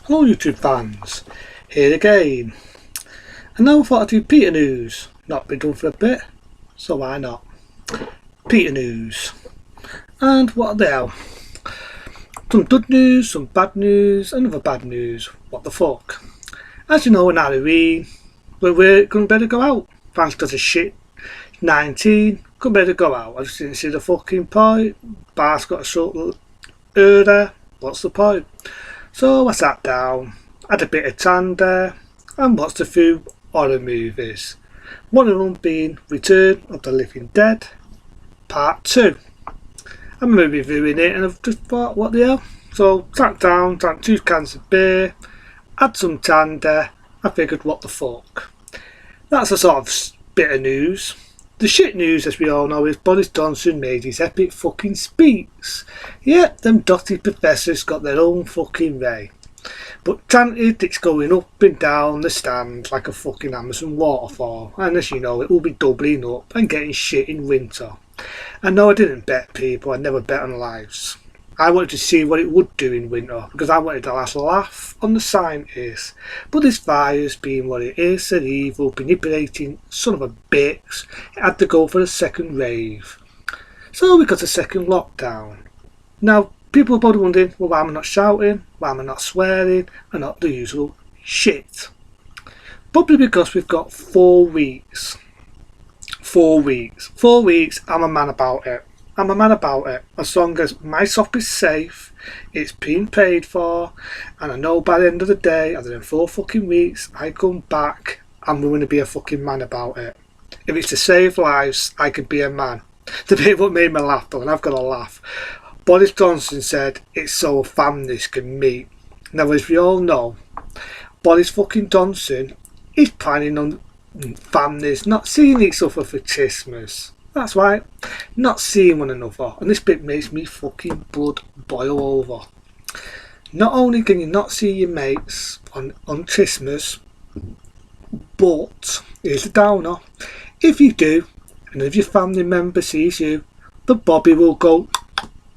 Hello YouTube fans, here again. And now I thought I'd do Peter News. Not been done for a bit, so why not? Peter News. And what are they are? Some good news, some bad news, another bad news. What the fuck? As you know, in Halloween, we're going to better go out. Thanks to the shit 19, couldn't better go out. I just didn't see the fucking point. Bar's got a short there. What's the point? So I sat down, had a bit of tan there, and watched a few horror movies. One of them being Return of the Living Dead, Part 2. I'm reviewing it and I've just thought, what the hell? So sat down, drank 2 cans of beer, had some tan there, I figured what the fuck. That's a sort of bit of news. The shit news, as we all know, is Boris Johnson made his epic fucking speech. Yeah, them dotty professors got their own fucking way. But granted, it's going up and down the stand like a fucking Amazon waterfall. And as you know, it will be doubling up and getting shit in winter. And no, I didn't bet people, I never bet on lives. I wanted to see what it would do in winter because I wanted a last laugh on the scientists. But this virus being what it is, an evil, manipulating son of a bitch, it had to go for a second wave. So we got a second lockdown. Now, people are probably wondering, well, why am I not shouting? Why am I not swearing? And not the usual shit. Probably because we've got 4 weeks. 4 weeks. 4 weeks, I'm a man about it. I'm a man about it. As long as my shop is safe, it's being paid for, and I know by the end of the day, other than 4 fucking weeks, I come back, I'm going to be a fucking man about it. If it's to save lives, I could be a man. The bit what made me laugh though, and I've got to laugh. Boris Johnson said it's so families can meet. Now, as we all know, Boris fucking Johnson is planning on families not seeing each other for Christmas. That's right, not seeing one another, and this bit makes me fucking blood boil over. Not only can you not see your mates on Christmas, but here's the downer, if you do, and if your family member sees you, the Bobby will go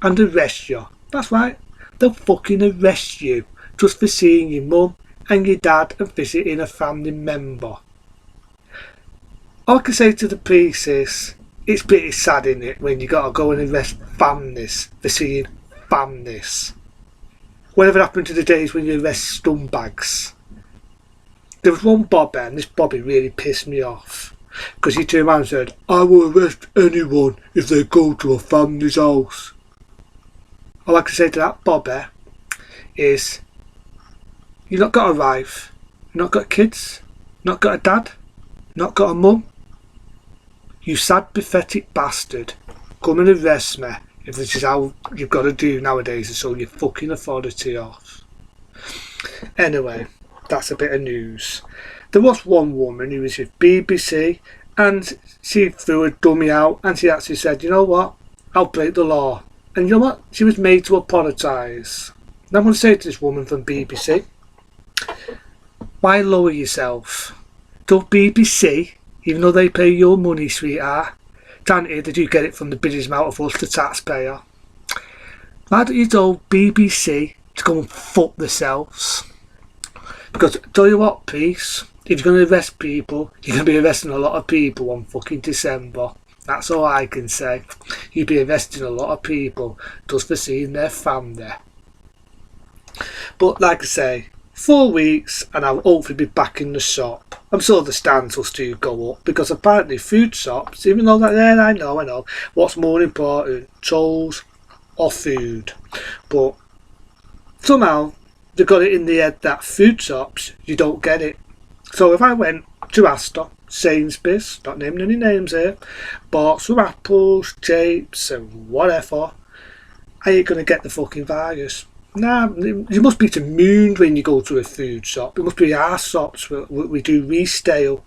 and arrest you. That's right, they'll fucking arrest you just for seeing your mum and your dad and visiting a family member. All I can say to the police is, it's pretty sad, isn't it, when you got to go and arrest families for seeing families. Whatever happened to the days when you arrest scumbags? There was one Bobby, and this Bobby really pissed me off, because he turned around and said, I will arrest anyone if they go to a family's house. All I can say to that Bobby is, you've not got a wife, you've not got kids, not got a dad, not got a mum. You sad, pathetic bastard. Come and arrest me if this is how you've got to do nowadays to show your fucking authority off. Anyway, that's a bit of news. There was one woman who was with BBC and she threw a dummy out and she actually said, you know what, I'll break the law. And you know what, she was made to apologise. And I'm going to say to this woman from BBC, why lower yourself? Don't BBC, even though they pay your money, sweetheart, granted they do get it from the British amount of us, the taxpayer. Why don't you tell BBC to go and fuck themselves? Because, tell you what, peace, if you're going to arrest people, you're going to be arresting a lot of people on fucking December. That's all I can say. You'll be arresting a lot of people just for seeing their family. But like I say, 4 weeks and I'll hopefully be back in the shop. I'm sure the stands will still go up because apparently food shops, even though that there I know, what's more important, trolls or food? But somehow they've got it in the head that food shops, you don't get it. So if I went to Asda, Sainsbury's, not naming any names here, bought some apples, grapes and whatever, I ain't going to get the fucking virus. Nah, you must be to moon when you go to a food shop. It must be our shops where we do resale.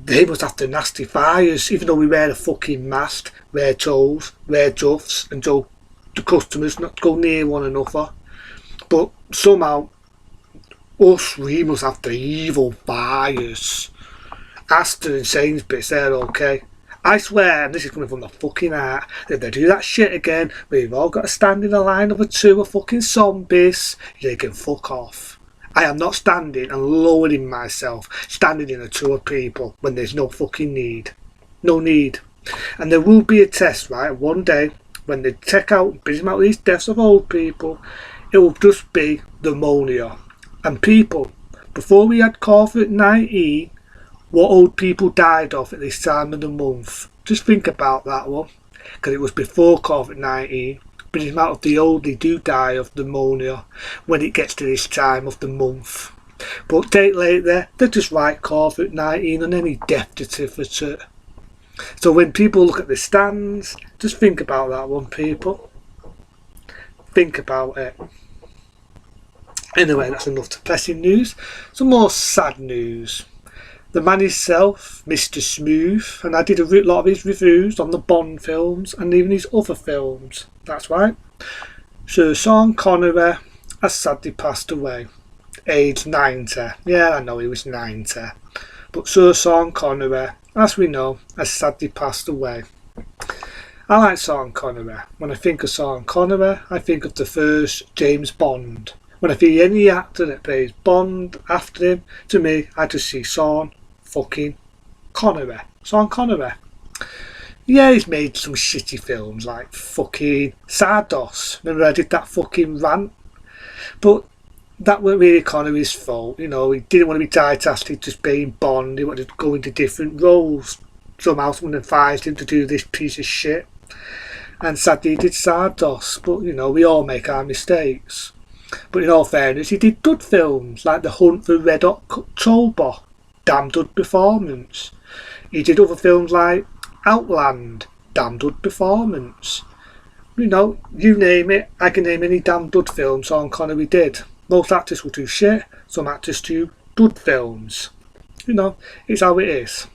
They must have the nasty fires, even though we wear a fucking mask, wear toes, wear duffs, and tell the customers not to go near one another. But somehow, we must have the evil fires. Aston and Sainsbury's, they're okay. I swear, and this is coming from the fucking heart, that if they do that shit again, we've all got to stand in a line of a 2 of fucking zombies, they can fuck off. I am not standing and lowering myself, standing in a tour of people when there's no fucking need. No need. And there will be a test, right, one day, when they check out, busy out these deaths of old people, it will just be pneumonia. And people, before we had COVID-19, what old people died of at this time of the month. Just think about that one, because it was before COVID-19. But the amount of the old, they do die of pneumonia when it gets to this time of the month. But date later, they just write COVID-19 on any death certificate. So when people look at the stands, just think about that one, people. Think about it. Anyway, that's enough depressing news. Some more sad news. The man himself, Mr. Smooth, and I did a lot of his reviews on the Bond films and even his other films. That's right. Sir Sean Connery has sadly passed away. Aged 90. Yeah, I know he was 90. But Sir Sean Connery, as we know, has sadly passed away. I like Sean Connery. When I think of Sean Connery, I think of the first James Bond. When I see any actor that plays Bond after him, to me, I just see Sean fucking Connery. Sean Connery. Yeah, he's made some shitty films like fucking Sardos. Remember I did that fucking rant? But that weren't really Connery's fault. You know, he didn't want to be typecasted just being Bond. He wanted to go into different roles. Somehow someone advised him to do this piece of shit. And sadly he did Sardos. But, you know, we all make our mistakes. But in all fairness, he did good films like The Hunt for Red October. Damn good performance. He did other films like Outland. Damn good performance. You know, you name it, I can name any damn good film Sean Connery did. Most actors will do shit, some actors do good films. You know, it's how it is.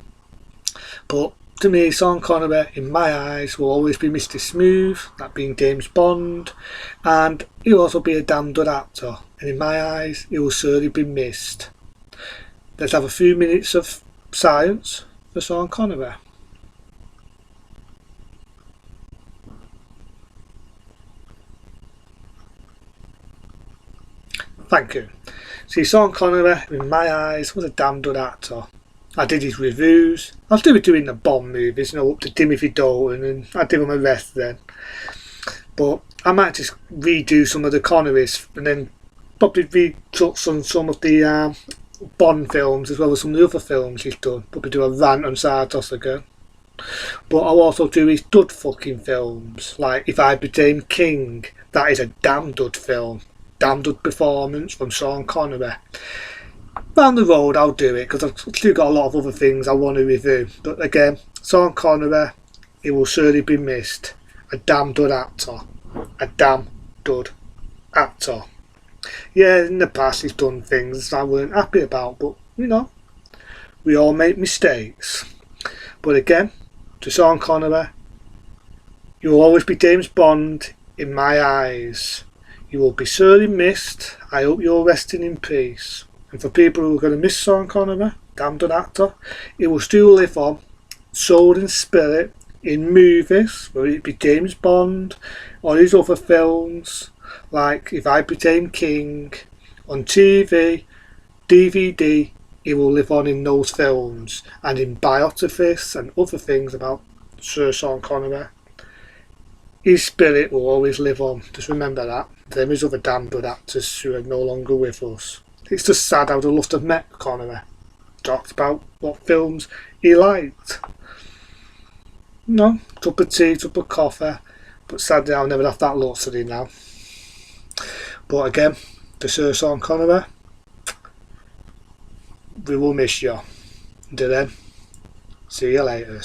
But to me, Sean Connery, in my eyes, will always be Mr. Smooth, that being James Bond, and he'll also be a damn good actor. And in my eyes, he will certainly be missed. Let's have a few minutes of silence for Sean Connery. Thank you. See, Sean Connery, in my eyes, was a damn good actor. I did his reviews. I was doing the Bond movies, you know, up to Timothy Dalton, and I did him a rest then. But I might just redo some of the Connerys, and then probably retouch on some of the Bond films as well as some of the other films he's done. Probably do a rant on Sardos again. But I'll also do his dud fucking films, like If I Became King. That is a damn dud film. Damn good performance from Sean Connery. Down the road I'll do it because I've still got a lot of other things I want to review. But again, Sean Connery, he will surely be missed. A damn good actor. A damn good actor. Yeah, in the past he's done things I weren't happy about, but you know, we all make mistakes. But again, to Sean Connery, you will always be James Bond in my eyes. You will be sorely missed. I hope you're resting in peace. And for people who are going to miss Sean Connery, damn good actor, he will still live on, soul and spirit, in movies, whether it be James Bond or his other films, like If I Became King, on TV, DVD, he will live on in those films, and in biographies and other things about Sir Sean Connery. His spirit will always live on, just remember that. There is other damn good actors who are no longer with us. It's just sad I would have loved to have met Connery. Talked about what films he liked. No, cup of tea, cup of coffee. But sadly I'll never have that luxury now. But again, to Sir Sean Connery, we will miss you. Until then, see you later.